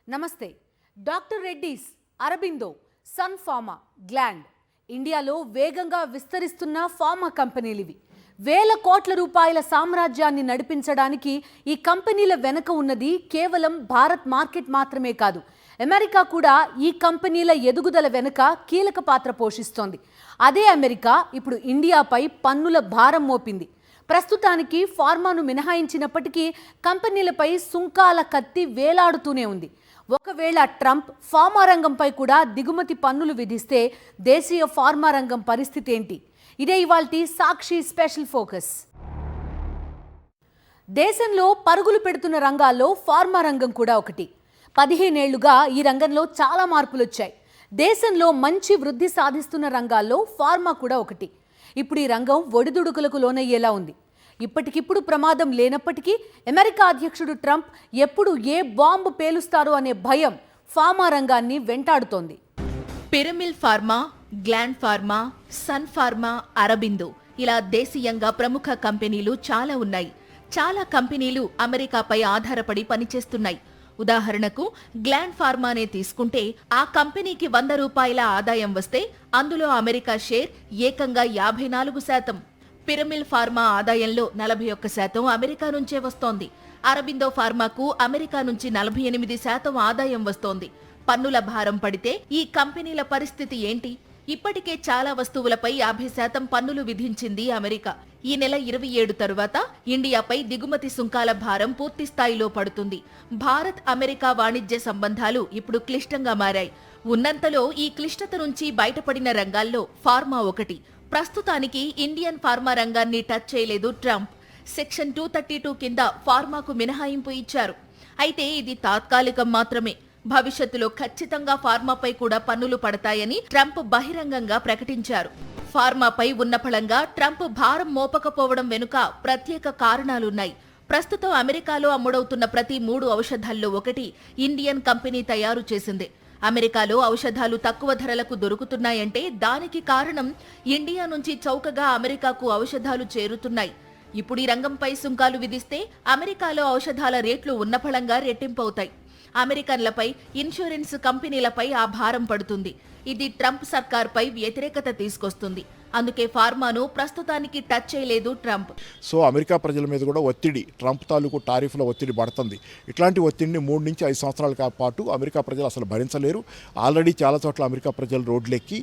నమస్తే. డాక్టర్ రెడ్డీస్, అరబిందో, సన్ ఫార్మా, గ్లాండ్ ఇండియాలో వేగంగా విస్తరిస్తున్న ఫార్మా కంపెనీలివి. వేల కోట్ల రూపాయల సామ్రాజ్యాన్ని నడిపించడానికి ఈ కంపెనీల వెనుక ఉన్నది కేవలం భారత్ మార్కెట్ మాత్రమే కాదు, అమెరికా కూడా ఈ కంపెనీల ఎదుగుదల వెనుక కీలక పాత్ర పోషిస్తోంది. అదే అమెరికా ఇప్పుడు ఇండియాపై పన్నుల భారం మోపింది. ప్రస్తుతానికి ఫార్మాను మినహాయించినప్పటికీ కంపెనీలపై సుంకాల కత్తి వేలాడుతూనే ఉంది. ఒకవేళ ట్రంప్ ఫార్మా రంగంపై కూడా దిగుమతి పన్నులు విధిస్తే దేశీయ ఫార్మా రంగం పరిస్థితి ఏంటి? ఇదే ఇవాల్టి సాక్షి స్పెషల్ ఫోకస్. దేశంలో పరుగులు పెడుతున్న రంగాల్లో ఫార్మా రంగం కూడా ఒకటి. 15 ఏళ్లుగా ఈ రంగంలో చాలా మార్పులు వచ్చాయి. దేశంలో మంచి వృద్ధి సాధిస్తున్న రంగాల్లో ఫార్మా కూడా ఒకటి. ఇప్పుడు ఈ రంగం ఒడిదుడుకులకు లోనయ్యేలా ఉంది. ఇప్పటికిప్పుడు ప్రమాదం లేనప్పటికీ అమెరికా అధ్యక్షుడు ట్రంప్ ఎప్పుడు ఏ బాంబు పేలుస్తారో అనే భయం ఫార్మా రంగాన్ని వెంటాడుతోంది. Piramal pharma, Gland pharma, Sun pharma, Aurobindo ఇలా దేశీయంగా ప్రముఖ కంపెనీలు చాలా ఉన్నాయి. చాలా కంపెనీలు అమెరికాపై ఆధారపడి పనిచేస్తున్నాయి. ఉదాహరణకు గ్లాండ్ ఫార్మానే తీసుకుంటే ఆ కంపెనీకి ₹100 ఆదాయం వస్తే అందులో అమెరికా షేర్ ఏకంగా 54%. పిరమిల్ ఫార్మా ఆదాయంలో 41% అమెరికా నుంచే వస్తోంది. అరబిందో ఫార్మాకు అమెరికా నుంచి 48% ఆదాయం వస్తోంది. పన్నుల భారం పడితే ఈ కంపెనీల పరిస్థితి ఏంటి? ఇప్పటికే చాలా వస్తువులపై 50% పన్నులు విధించింది అమెరికా. ఈ నెల 27 తరువాత ఇండియాపై దిగుమతి సుంకాల భారం పూర్తి స్థాయిలో పడుతుంది. భారత్ అమెరికా వాణిజ్య సంబంధాలు ఇప్పుడు క్లిష్టంగా మారాయి. ఉన్నంతలో ఈ క్లిష్టత నుంచి బయటపడిన రంగాల్లో ఫార్మా ఒకటి. ప్రస్తుతానికి ఇండియన్ ఫార్మా రంగాన్ని టచ్ చేయలేదు ట్రంప్. సెక్షన్ 232 కింద ఫార్మాకు మినహాయింపు ఇచ్చారు. అయితే ఇది తాత్కాలికం మాత్రమే. భవిష్యత్తులో ఖచ్చితంగా ఫార్మాపై కూడా పన్నులు పడతాయని ట్రంప్ బహిరంగంగా ప్రకటించారు. ఫార్మాపై ఉన్న ఫలంగా ట్రంప్ భారం మోపకపోవడం వెనుక ప్రత్యేక కారణాలున్నాయి. ప్రస్తుతం అమెరికాలో అమ్ముడవుతున్న ప్రతి 3 ఔషధాల్లో ఒకటి ఇండియన్ కంపెనీ తయారు చేసిందే. అమెరికాలో ఔషధాలు తక్కువ ధరలకు దొరుకుతున్నాయంటే దానికి కారణం ఇండియా నుంచి చౌకగా అమెరికాకు ఔషధాలు చేరుతున్నాయి. ఇప్పుడు ఈ రంగంపై సుంకాలు విధిస్తే అమెరికాలో ఔషధాల రేట్లు ఉన్న ఫలంగా రెట్టింపవుతాయి. అమెరికన్లపై, ఇన్సూరెన్స్ కంపెనీలపై ఆ భారం పడుతుంది. ఇది ట్రంప్ సర్కార్పై వ్యతిరేకత తీసుకొస్తుంది. అందుకే ఫార్మాను ప్రస్తుతానికి టచ్ చేయలేదు ట్రంప్. సో అమెరికా ప్రజల మీద కూడా ఒత్తిడి, ట్రంప్ తాలూకు టారిఫ్ల ఒత్తిడి పడుతుంది. ఇట్లాంటి ఒత్తిడిని 3 నుంచి 5 సంవత్సరాల పాటు అమెరికా ప్రజలు అసలు భరించలేరు. ఆల్రెడీ చాలా చోట్ల అమెరికా ప్రజలు రోడ్లెక్కి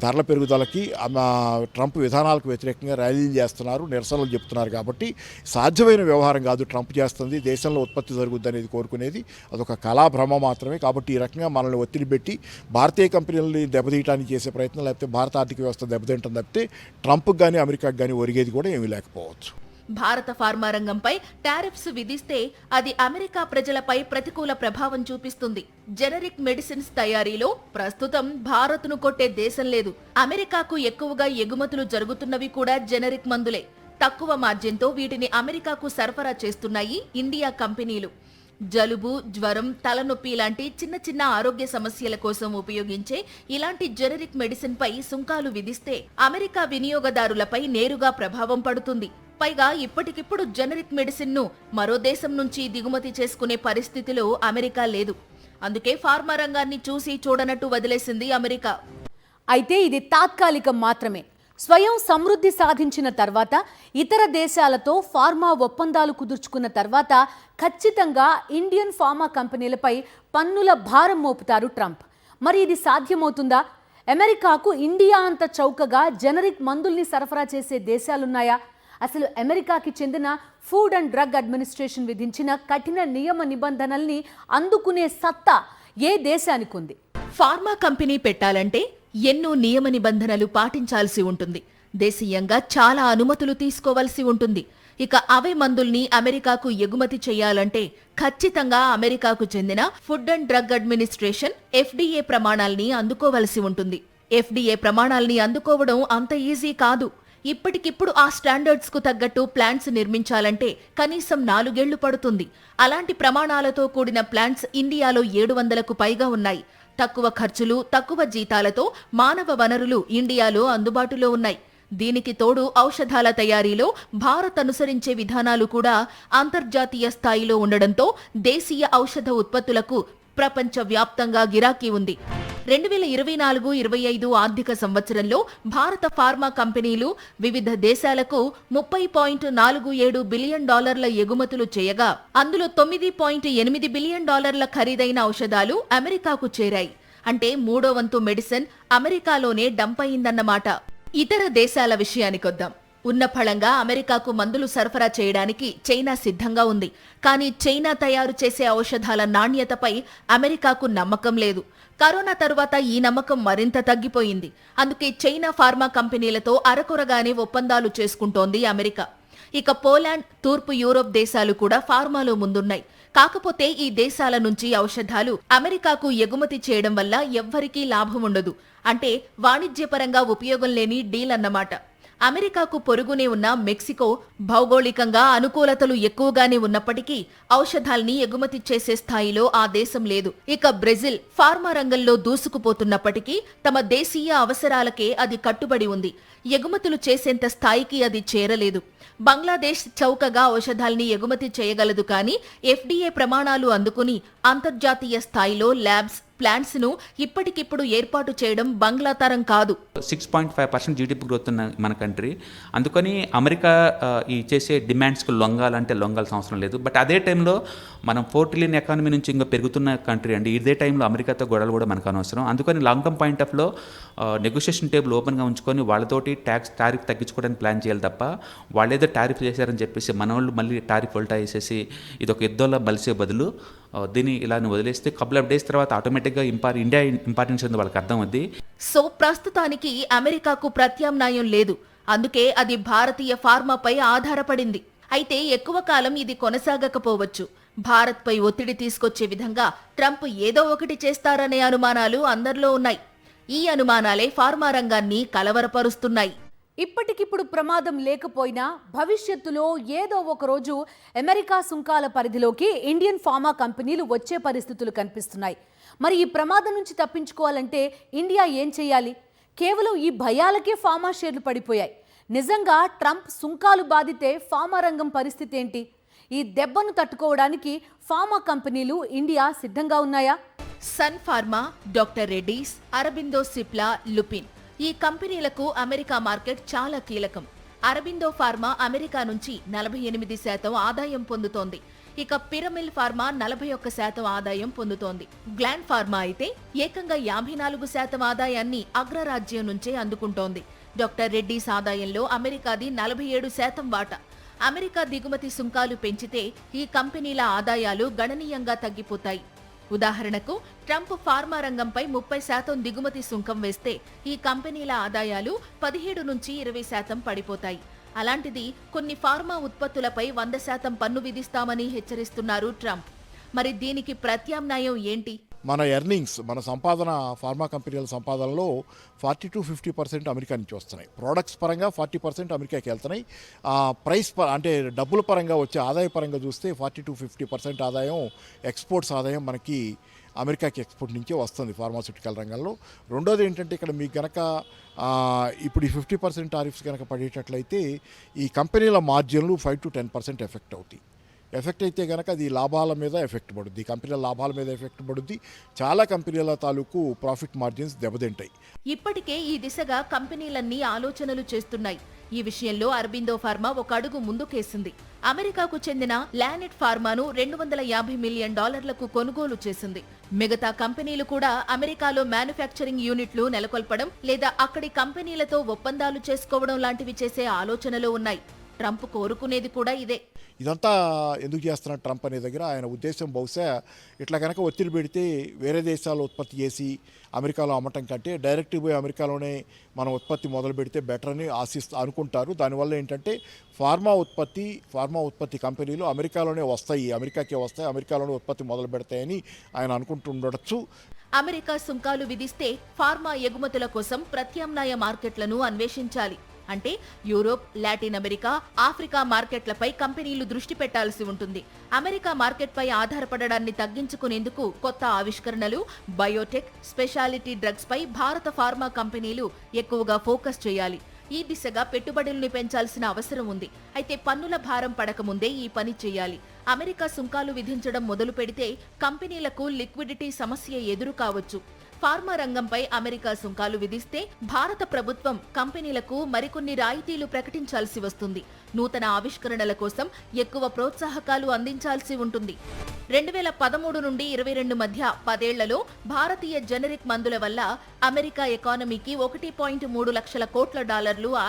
ధరల పెరుగుదలకి ట్రంప్ విధానాలకు వ్యతిరేకంగా ర్యాలీలు చేస్తున్నారు, నిరసనలు చెప్తున్నారు. కాబట్టి సాధ్యమైన వ్యవహారం కాదు ట్రంప్ చేస్తుంది. దేశంలో ఉత్పత్తి జరుగుద్ది అనేది కోరుకునేది అదొక కళాభ్రమ మాత్రమే. కాబట్టి ఈ రకంగా మనల్ని ఒత్తిడి పెట్టి భారతీయ కంపెనీలని దెబ్బతీయడానికి చేసే ప్రయత్నం, లేకపోతే భారత ఆర్థిక వ్యవస్థ దెబ్బతింటుంది. ట్రంప్ గానీ అమెరికాకు గానీ ఒరిగేది కూడా ఏమీ లేకపోవచ్చు. భారత ఫార్మా రంగంపై టారిఫ్స్ విధిస్తే అది అమెరికా ప్రజలపై ప్రతికూల ప్రభావం చూపిస్తుంది. జెనరిక్ మెడిసిన్స్ తయారీలో ప్రస్తుతం భారత్ను కొట్టే దేశం లేదు. అమెరికాకు ఎక్కువగా ఎగుమతులు జరుగుతున్నవి కూడా జెనరిక్ మందులే. తక్కువ మార్జిన్తో వీటిని అమెరికాకు సరఫరా చేస్తున్నాయి ఇండియా కంపెనీలు. జలుబు, జ్వరం, తలనొప్పి లాంటి చిన్న చిన్న ఆరోగ్య సమస్యల కోసం ఉపయోగించే ఇలాంటి జెనరిక్ మెడిసిన్ పై సుంకాలు విధిస్తే అమెరికా వినియోగదారులపై నేరుగా ప్రభావం పడుతుంది. పైగా ఇప్పటికిప్పుడు జెనరిక్ మెడిసిన్ ను మరో దేశం నుంచి దిగుమతి చేసుకునే పరిస్థితిలో అమెరికా లేదు. అందుకే ఫార్మా రంగాన్ని చూసి చూడనట్టు వదిలేసింది అమెరికా. అయితే ఇది తాత్కాలికం మాత్రమే. స్వయం సమృద్ధి సాధించిన తర్వాత, ఇతర దేశాలతో ఫార్మా ఒప్పందాలు కుదుర్చుకున్న తర్వాత ఖచ్చితంగా ఇండియన్ ఫార్మా కంపెనీలపై పన్నుల భారం మోపుతారు ట్రంప్. మరి ఇది సాధ్యమవుతుందా? అమెరికాకు ఇండియా అంత చౌకగా జెనరిక్ మందుల్ని సరఫరా చేసే దేశాలున్నాయా? అసలు అమెరికాకి చెందిన ఫుడ్ అండ్ డ్రగ్ అడ్మినిస్ట్రేషన్ విధించిన కఠిన నియమ నిబంధనల్ని అందుకునే సత్తా ఏ దేశానికి ఉంది? ఫార్మా కంపెనీ పెట్టాలంటే ఎన్నో నియమ నిబంధనలు పాటించాల్సి ఉంటుంది. దేశీయంగా చాలా అనుమతులు తీసుకోవాల్సి ఉంటుంది. ఇక అవే మందుల్ని అమెరికాకు ఎగుమతి చేయాలంటే ఖచ్చితంగా అమెరికాకు చెందిన food and drug administration FDA ప్రమాణాల్ని అందుకోవలసి ఉంటుంది. FDA ప్రమాణాల్ని అందుకోవడం అంత ఈజీ కాదు. ఇప్పటికిప్పుడు ఆ స్టాండర్డ్స్ కు తగ్గట్టు ప్లాంట్స్ నిర్మించాలంటే కనీసం 4 ఏళ్లు పడుతుంది. అలాంటి ప్రమాణాలతో కూడిన ప్లాంట్స్ ఇండియాలో 700కు పైగా ఉన్నాయి. తక్కువ ఖర్చులు, తక్కువ జీతాలతో మానవ వనరులు ఇండియాలో అందుబాటులో ఉన్నాయి. దీనికి తోడు ఔషధాల తయారీలో భారత్ అనుసరించే విధానాలు కూడా అంతర్జాతీయ స్థాయిలో ఉండడంతో దేశీయ ఔషధ ఉత్పత్తులకు ప్రపంచ వ్యాప్తంగా గిరాకీ ఉంది. 2024-25 ఆర్థిక సంవత్సరంలో భారత ఫార్మా కంపెనీలు వివిధ దేశాలకు $30.47 బిలియన్ ఎగుమతులు చేయగా అందులో $9.8 బిలియన్ ఖరీదైన ఔషధాలు అమెరికాకు చేరాయి. అంటే 3వ వంతు మెడిసిన్ అమెరికాలోనే డంప్ అయిందన్నమాట. ఇతర దేశాల విషయానికొద్దాం. ఉన్న ఫలంగా అమెరికాకు మందులు సరఫరా చేయడానికి చైనా సిద్ధంగా ఉంది. కానీ చైనా తయారు చేసే ఔషధాల నాణ్యతపై అమెరికాకు నమ్మకం లేదు. కరోనా తరువాత ఈ నమ్మకం మరింత తగ్గిపోయింది. అందుకే చైనా ఫార్మా కంపెనీలతో అరకొరగానే ఒప్పందాలు చేసుకుంటోంది అమెరికా. ఇక పోలాండ్, తూర్పు యూరోప్ దేశాలు కూడా ఫార్మాలో ముందున్నాయి. కాకపోతే ఈ దేశాల నుంచి ఔషధాలు అమెరికాకు ఎగుమతి చేయడం వల్ల ఎవ్వరికీ లాభం ఉండదు. అంటే వాణిజ్యపరంగా ఉపయోగం లేని డీల్ అన్నమాట. అమెరికాకు పొరుగునే ఉన్న మెక్సికో భౌగోళికంగా అనుకూలతలు ఎక్కువగానే ఉన్నప్పటికీ ఔషధాల్ని ఎగుమతి చేసే స్థాయిలో ఆ దేశం లేదు. ఇక బ్రెజిల్ ఫార్మా రంగంలో దూసుకుపోతున్నప్పటికీ తమ దేశీయ అవసరాలకే అది కట్టుబడి ఉంది. ఎగుమతులు చేసేంత స్థాయికి అది చేరలేదు. బంగ్లాదేశ్ చౌకగా ఔషధాల్ని ఎగుమతి చేయగలదు, కానీ FDA ప్రమాణాలు అందుకుని అంతర్జాతీయ స్థాయిలో ల్యాబ్స్, ప్లాంట్స్ ను ఇప్పటికిప్పుడు ఏర్పాటు చేయడం బంగ్లా తరం కాదు. 6.5% జీడిపి గ్రోత్ ఉన్న మన కంట్రీ. అందుకని అమెరికా ఈ చేసే డిమాండ్స్కి లొంగాలంటే లొంగాల్సిన అవసరం లేదు. బట్ అదే టైంలో మనం $4 ట్రిలియన్ ఎకానమీ నుంచి ఇంకా పెరుగుతున్న కంట్రీ అండి. ఇదే టైంలో అమెరికాతో గొడవలు కూడా మనకు అనవసరం. అందుకని లాంగ్ టర్మ్ పాయింట్ ఆఫ్లో నెగోషియేషన్ టేబుల్ ఓపెన్గా ఉంచుకొని వాళ్ళతోటి టారిఫ్ తగ్గించుకోవడానికి ప్లాన్ చేయాలి తప్ప వాళ్ళేదో టారిఫ్ చేశారని చెప్పేసి మన వాళ్ళు మళ్ళీ టారిఫ్ ఉల్టా వేసేసి ఇది ఒక యుద్ధంలో బలిసే బదులు దీన్ని ఇలా వదిలేస్తే కపుల్ ఆఫ్ డేస్ తర్వాత ఆటోమేటిక్గా ఇండియా ఇంపార్టెన్స్ ఉంది వాళ్ళకి అర్థం అవుద్ది. సో ప్రస్తుతానికి అమెరికాకు ప్రత్యామ్నాయం లేదు. అందుకే అది భారతీయ ఫార్మాపై ఆధారపడింది. అయితే ఎక్కువ కాలం ఇది కొనసాగకపోవచ్చు. భారత్పై ఒత్తిడి తీసుకొచ్చే విధంగా ట్రంప్ ఏదో ఒకటి చేస్తారనే అనుమానాలు అందరిలో ఉన్నాయి. ఈ అనుమానాలే ఫార్మా రంగాన్ని కలవరపరుస్తున్నాయి. ఇప్పటికిప్పుడు ప్రమాదం లేకపోయినా భవిష్యత్తులో ఏదో ఒక రోజు అమెరికా సుంకాల పరిధిలోకి ఇండియన్ ఫార్మా కంపెనీలు వచ్చే పరిస్థితులు కనిపిస్తున్నాయి. మరి ఈ ప్రమాదం నుంచి తప్పించుకోవాలంటే ఇండియా ఏం చేయాలి? కేవలం ఈ భయాలకే ఫార్మా షేర్లు పడిపోయాయి. నిజంగా ట్రంప్ సుంకాలు బాధితే ఫార్మా రంగం పరిస్థితి ఏంటి? ఈ దెబ్బను తట్టుకోవడానికి ఫార్మా కంపెనీలు ఇండియా సిద్ధంగా ఉన్నాయా? సన్ ఫార్మా, డాక్టర్ రెడ్డీస్, అరబిందో సిప్లా, లుపిన్ ఈ కంపెనీలకు అమెరికా మార్కెట్ చాలా కీలకం. అరబిందో ఫార్మా అమెరికా నుంచి 48% ఆదాయం పొందుతోంది. ఇక పిరమిల్ ఫార్మా 41% ఆదాయం పొందుతోంది. గ్లాండ్ ఫార్మా అయితే ఏకంగా 54% ఆదాయాన్ని అగ్రరాజ్యం నుంచే అందుకుంటోంది. డాక్టర్ రెడ్డీస్ ఆదాయంలో అమెరికాది 47% వాటా. అమెరికా దిగుమతి సుంకాలు పెంచితే ఈ కంపెనీల ఆదాయాలు గణనీయంగా తగ్గిపోతాయి. ఉదాహరణకు ట్రంప్ ఫార్మా రంగంపై 30% దిగుమతి సుంకం వేస్తే ఈ కంపెనీల ఆదాయాలు 17-20% పడిపోతాయి. అలాంటిది కొన్ని ఫార్మా ఉత్పత్తులపై 100% పన్ను విధిస్తామని హెచ్చరిస్తున్నారు ట్రంప్. మరి దీనికి ప్రత్యామ్నాయం ఏంటి? మన ఎర్నింగ్స్, మన సంపాదన, ఫార్మా కంపెనీల సంపాదనలో 40-50% అమెరికా నుంచి వస్తున్నాయి. ప్రోడక్ట్స్ పరంగా 40% అమెరికాకి వెళ్తున్నాయి. ప్రైస్ అంటే డబ్బుల పరంగా వచ్చే ఆదాయ పరంగా చూస్తే 40-50% ఆదాయం, ఎక్స్పోర్ట్స్ ఆదాయం మనకి అమెరికాకి ఎక్స్పోర్ట్ నుంచే వస్తుంది ఫార్మాస్యూటికల్ రంగంలో. రెండోది ఏంటంటే ఇక్కడ మీకు కనుక ఇప్పుడు ఈ 50% టారిఫ్స్ కనుక పడేటట్లయితే ఈ కంపెనీల మార్జిన్లు 5-10% ఎఫెక్ట్ అవుతాయి. ఎఫెక్ట్ అయితే కనుక అది లాభాల మీద ఎఫెక్ట్ పడుద్ది, కంపెనీల లాభాల మీద ఎఫెక్ట్ పడుద్ది. చాలా కంపెనీల తాలూకు ప్రాఫిట్ మార్జిన్స్ దెబ్బతింటాయి. ఇప్పటికే ఈ దిశగా కంపెనీలన్నీ ఆలోచనలు చేస్తున్నాయి. ఈ విషయంలో అరబిందో ఫార్మా ఒక అడుగు ముందుకేసింది. అమెరికాకు చెందిన లానెట్ ఫార్మాను $250 మిలియన్ కొనుగోలు చేసింది. మిగతా కంపెనీలు కూడా అమెరికాలో మ్యానుఫ్యాక్చరింగ్ యూనిట్లు నెలకొల్పడం లేదా అక్కడి కంపెనీలతో ఒప్పందాలు చేసుకోవడం లాంటివి చేసే ఆలోచనలో ఉన్నాయి. ట్రంప్ కోరుకునేది కూడా ఇదే. ఇదంతా ఎందుకు చేస్తున్నాడు ట్రంప్ అనే దగ్గర ఆయన ఉద్దేశం బహుశా ఇట్లా కనుక ఒత్తిడి పెడితే వేరే దేశాల్లో ఉత్పత్తి చేసి అమెరికాలో అమ్మటం కంటే డైరెక్ట్ పోయి అమెరికాలోనే మనం ఉత్పత్తి మొదలు పెడితే బెటర్ అని అనుకుంటారు. దానివల్ల ఏంటంటే ఫార్మా ఉత్పత్తి కంపెనీలు అమెరికాలోనే వస్తాయి, అమెరికాలోనే ఉత్పత్తి మొదలు పెడతాయని ఆయన అనుకుంటుండొచ్చు. అమెరికా సుంకాలు విధిస్తే ఫార్మా ఎగుమతుల కోసం ప్రత్యామ్నాయ మార్కెట్లను అన్వేషించాలి. అంటే యూరోప్, లాటిన్ అమెరికా, ఆఫ్రికా మార్కెట్లపై కంపెనీలు దృష్టి పెట్టాల్సి ఉంటుంది. అమెరికా మార్కెట్పై ఆధారపడడాన్ని తగ్గించుకునేందుకు కొత్త ఆవిష్కరణలు, బయోటెక్, స్పెషాలిటీ డ్రగ్స్ పై భారత ఫార్మా కంపెనీలు ఎక్కువగా ఫోకస్ చేయాలి. ఈ దిశగా పెట్టుబడుల్ని పెంచాల్సిన అవసరం ఉంది. అయితే పన్నుల భారం పడకముందే ఈ పని చేయాలి. అమెరికా సుంకాలు విధించడం మొదలు పెడితే కంపెనీలకు లిక్విడిటీ సమస్య ఎదురు కావచ్చు. ఫార్మా రంగంపై అమెరికా సుంకాలు విధిస్తే భారత ప్రభుత్వం కంపెనీలకు మరికొన్ని రాయితీలు ప్రకటించాల్సి వస్తుంది. నూతన ఆవిష్కరణల కోసం ఎక్కువ ప్రోత్సాహకాలు అందించాల్సి ఉంటుంది. 2013 నుండి 22 మధ్య 10 ఏళ్లలో భారతీయ జెనరిక్ మందుల వల్ల అమెరికా ఎకానమీకి $1.3 లక్షల కోట్ల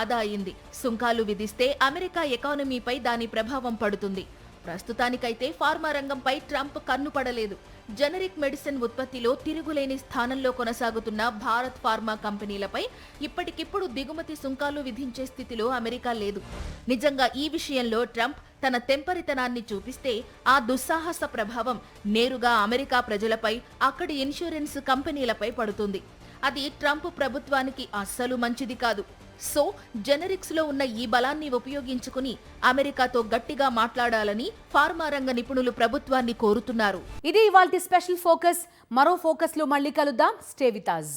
ఆదా అయింది. సుంకాలు విధిస్తే అమెరికా ఎకానమీపై దాని ప్రభావం పడుతుంది. ప్రస్తుతానికైతే ఫార్మా రంగంపై ట్రంప్ కన్ను పడలేదు. జెనరిక్ మెడిసిన్ ఉత్పత్తిలో తిరుగులేని స్థానంలో కొనసాగుతున్న భారత్ ఫార్మా కంపెనీలపై ఇప్పటికిప్పుడు దిగుమతి సుంకాలు విధించే స్థితిలో అమెరికా లేదు. నిజంగా ఈ విషయంలో ట్రంప్ తన తెంపరితనాన్ని చూపిస్తే ఆ దుస్సాహస ప్రభావం నేరుగా అమెరికా ప్రజలపై, అక్కడి ఇన్సూరెన్స్ కంపెనీలపై పడుతుంది. అది ట్రంప్ ప్రభుత్వానికి అస్సలు మంచిది కాదు. సో జెనరిక్స్ లో ఉన్న ఈ బలాన్ని ఉపయోగించుకుని అమెరికాతో గట్టిగా మాట్లాడాలని ఫార్మా రంగ నిపుణులు ప్రభుత్వాన్ని కోరుతున్నారు. ఇది ఇవాల్టి స్పెషల్ ఫోకస్. మరో ఫోకస్ లో మళ్ళీ కలుద్దాం. Stay with us.